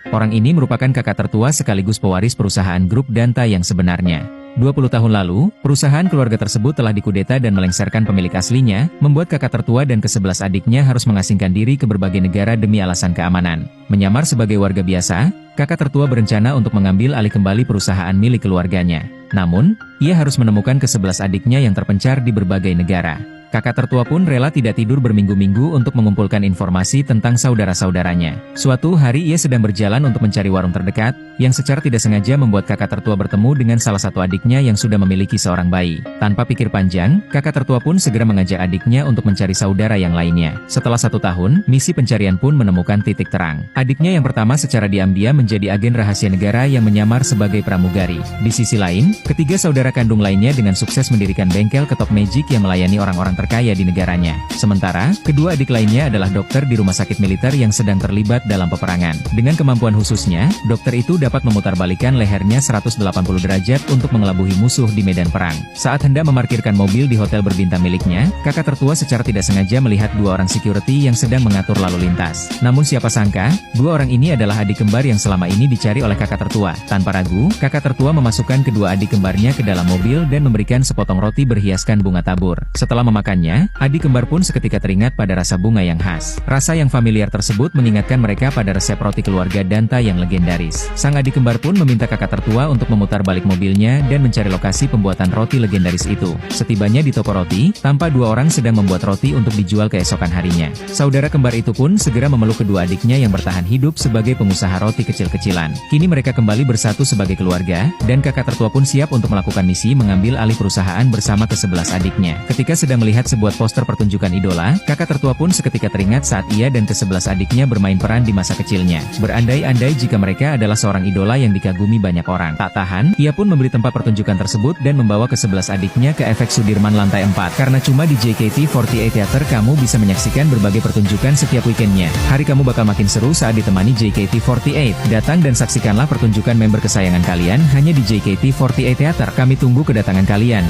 Orang ini merupakan kakak tertua sekaligus pewaris perusahaan grup Danta yang sebenarnya. 20 tahun lalu, perusahaan keluarga tersebut telah dikudeta dan melengsarkan pemilik aslinya, membuat kakak tertua dan ke-11 adiknya harus mengasingkan diri ke berbagai negara demi alasan keamanan. Menyamar sebagai warga biasa, kakak tertua berencana untuk mengambil alih kembali perusahaan milik keluarganya. Namun, ia harus menemukan ke-11 adiknya yang terpencar di berbagai negara. Kakak tertua pun rela tidak tidur berminggu-minggu untuk mengumpulkan informasi tentang saudara-saudaranya. Suatu hari ia sedang berjalan untuk mencari warung terdekat, yang secara tidak sengaja membuat kakak tertua bertemu dengan salah satu adiknya yang sudah memiliki seorang bayi. Tanpa pikir panjang, kakak tertua pun segera mengajak adiknya untuk mencari saudara yang lainnya. Setelah 1 tahun, misi pencarian pun menemukan titik terang. Adiknya yang pertama secara diam-diam menjadi agen rahasia negara yang menyamar sebagai pramugari. Di sisi lain, ketiga saudara kandung lainnya dengan sukses mendirikan bengkel ketok magic yang melayani orang-orang terkaya di negaranya. Sementara, kedua adik lainnya adalah dokter di rumah sakit militer yang sedang terlibat dalam peperangan. Dengan kemampuan khususnya, dokter itu dapat memutarbalikkan lehernya 180 derajat untuk mengelabuhi musuh di medan perang. Saat hendak memarkirkan mobil di hotel berbintang miliknya, kakak tertua secara tidak sengaja melihat 2 orang security yang sedang mengatur lalu lintas. Namun siapa sangka, 2 orang ini adalah adik kembar yang selama ini dicari oleh kakak tertua. Tanpa ragu, kakak tertua memasukkan kedua adik kembarnya ke dalam mobil dan memberikan sepotong roti berhiaskan bunga tabur. Setelah memakannya, adik kembar pun seketika teringat pada rasa bunga yang khas. Rasa yang familiar tersebut mengingatkan mereka pada resep roti keluarga Danta yang legendaris. Sang adik kembar pun meminta kakak tertua untuk memutar balik mobilnya dan mencari lokasi pembuatan roti legendaris itu. Setibanya di toko roti, tampak 2 orang sedang membuat roti untuk dijual keesokan harinya. Saudara kembar itu pun segera memeluk kedua adiknya yang bertahan hidup sebagai pengusaha roti kecil-kecilan. Kini mereka kembali bersatu sebagai keluarga, dan kakak tertua pun siap untuk melakukan misi mengambil alih perusahaan bersama ke-11 adiknya. Ketika sedang melihat sebuah poster pertunjukan idola, kakak tertua pun seketika teringat saat ia dan ke-11 adiknya bermain peran di masa kecilnya. Berandai-andai jika mereka adalah seorang idola yang dikagumi banyak orang. Tak tahan, ia pun membeli tempat pertunjukan tersebut dan membawa ke-11 adiknya ke efek Sudirman lantai 4. Karena cuma di JKT48 Theater kamu bisa menyaksikan berbagai pertunjukan setiap weekendnya. Hari kamu bakal makin seru saat ditemani JKT48. Datang dan saksikanlah pertunjukan member kesayangan kalian hanya di JKT48 Theater. Kami tunggu kedatangan kalian.